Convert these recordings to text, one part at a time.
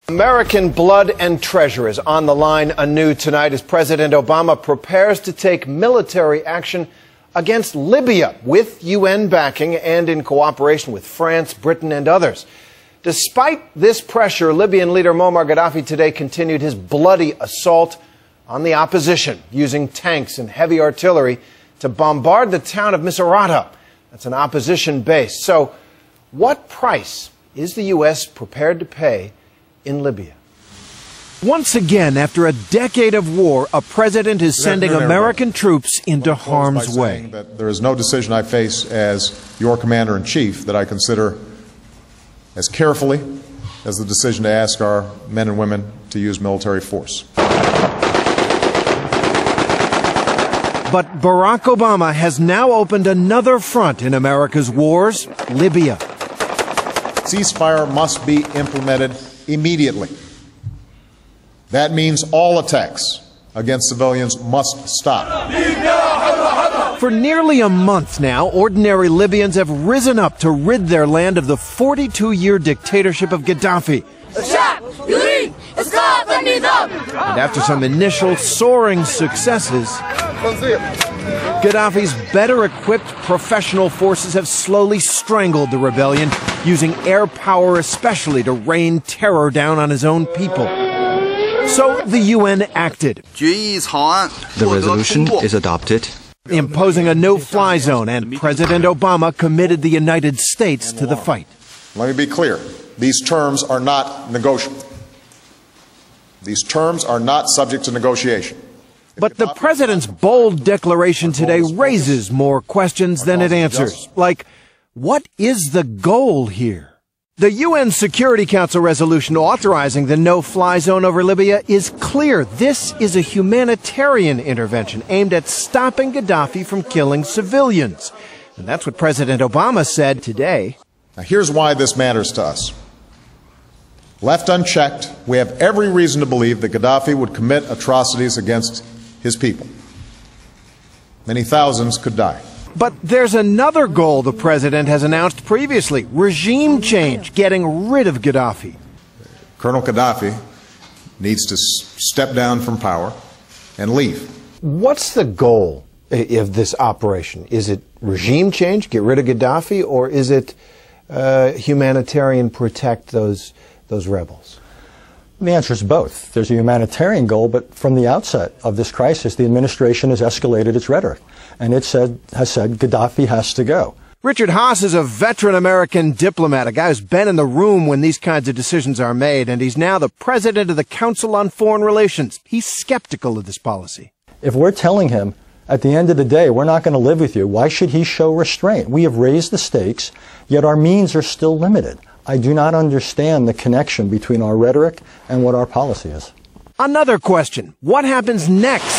American blood and treasure is on the line anew tonight as President Obama prepares to take military action against Libya with UN backing and in cooperation with France, Britain, and others. Despite this pressure, Libyan leader Muammar Gaddafi today continued his bloody assault on the opposition, using tanks and heavy artillery to bombard the town of Misrata. That's an opposition base. So, what price is the U.S. prepared to pay in Libya? Once again, after a decade of war, a president is sending American troops into harm's way. That there is no decision I face as your commander-in-chief that I consider as carefully as the decision to ask our men and women to use military force. But Barack Obama has now opened another front in America's wars, Libya. Ceasefire must be implemented immediately. That means all attacks against civilians must stop. For nearly a month now, ordinary Libyans have risen up to rid their land of the 42-year dictatorship of Gaddafi. And after some initial soaring successes, Gaddafi's better-equipped professional forces have slowly strangled the rebellion, using air power especially to rain terror down on his own people. So the UN acted. The resolution is adopted, Imposing a no-fly zone, and President Obama committed the United States to the fight. Let me be clear. These terms are not negotiable. These terms are not subject to negotiation. But the president's bold declaration today raises more questions than it answers. Like, what is the goal here? The UN Security Council resolution authorizing the no-fly zone over Libya is clear. This is a humanitarian intervention aimed at stopping Gaddafi from killing civilians. And that's what President Obama said today. Now, here's why this matters to us. Left unchecked, we have every reason to believe that Gaddafi would commit atrocities against his people. Many thousands could die. But there's another goal the president has announced previously: regime change, getting rid of Gaddafi. Colonel Gaddafi needs to step down from power and leave. What's the goal of this operation? Is it regime change, get rid of Gaddafi, or is it humanitarian, protect those rebels? The answer is both. There's a humanitarian goal, but from the outset of this crisis, the administration has escalated its rhetoric, and has said Gaddafi has to go. Richard Haas is a veteran American diplomat, a guy who's been in the room when these kinds of decisions are made, and he's now the president of the Council on Foreign Relations. He's skeptical of this policy. If we're telling him, at the end of the day, we're not going to live with you, why should he show restraint? We have raised the stakes, yet our means are still limited. I do not understand the connection between our rhetoric and what our policy is. Another question: what happens next?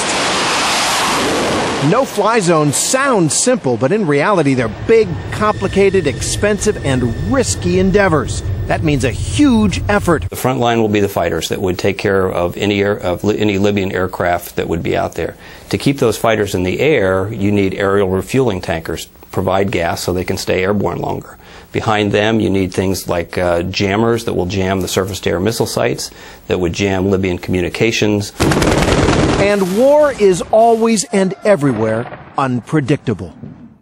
No-fly zones sound simple, but in reality they're big, complicated, expensive, and risky endeavors. That means a huge effort. The front line will be the fighters that would take care of any Libyan aircraft that would be out there. To keep those fighters in the air, you need aerial refueling tankers, provide gas so they can stay airborne longer. Behind them, you need things like jammers that will jam the surface-to-air missile sites, that would jam Libyan communications. And war is always and everywhere unpredictable.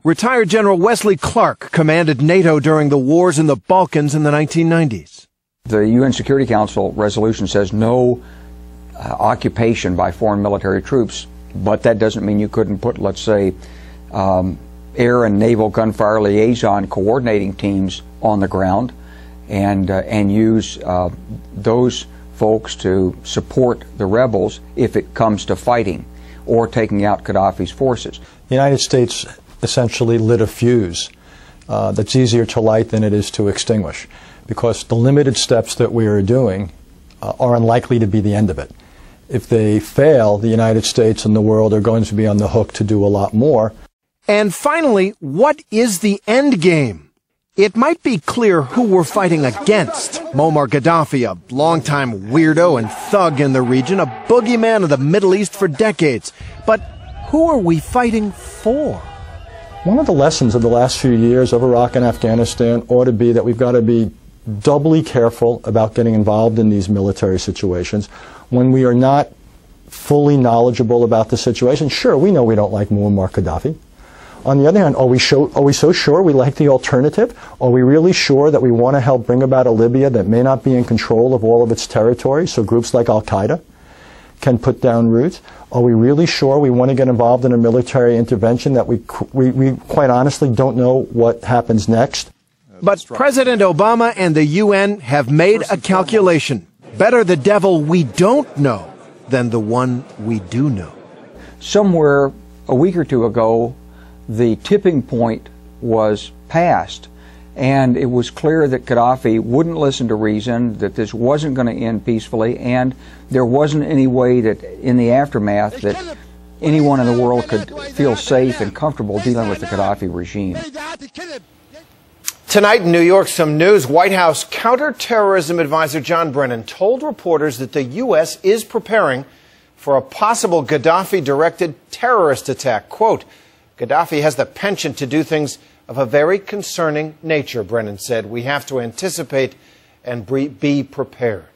Retired General Wesley Clark commanded NATO during the wars in the Balkans in the 1990s. The UN Security Council resolution says no occupation by foreign military troops, but that doesn't mean you couldn't put, let's say, air and naval gunfire liaison coordinating teams on the ground and use those folks to support the rebels if it comes to fighting or taking out Gaddafi's forces. The United States essentially lit a fuse that's easier to light than it is to extinguish, because the limited steps that we are doing are unlikely to be the end of it. If they fail, the United States and the world are going to be on the hook to do a lot more. And finally, what is the end game? It might be clear who we're fighting against. Muammar Gaddafi, a longtime weirdo and thug in the region, a boogeyman of the Middle East for decades. But who are we fighting for? One of the lessons of the last few years of Iraq and Afghanistan ought to be that we've got to be doubly careful about getting involved in these military situations when we are not fully knowledgeable about the situation. Sure, we know we don't like Muammar Gaddafi. On the other hand, are we so sure we like the alternative? Are we really sure that we want to help bring about a Libya that may not be in control of all of its territory, so groups like Al-Qaeda can put down roots? Are we really sure we want to get involved in a military intervention that we quite honestly don't know what happens next? But President Obama and the UN have made a calculation. Better the devil we don't know than the one we do know. Somewhere a week or two ago, the tipping point was passed, and it was clear that Gaddafi wouldn't listen to reason, that this wasn't going to end peacefully, and there wasn't any way that in the aftermath that anyone in the world could feel safe and comfortable dealing with the Gaddafi regime. Tonight in New York, some news. White House counterterrorism advisor John Brennan told reporters that the U.S. is preparing for a possible Gaddafi-directed terrorist attack. Quote, Gaddafi has the penchant to do things of a very concerning nature, Brennan said. We have to anticipate and be prepared.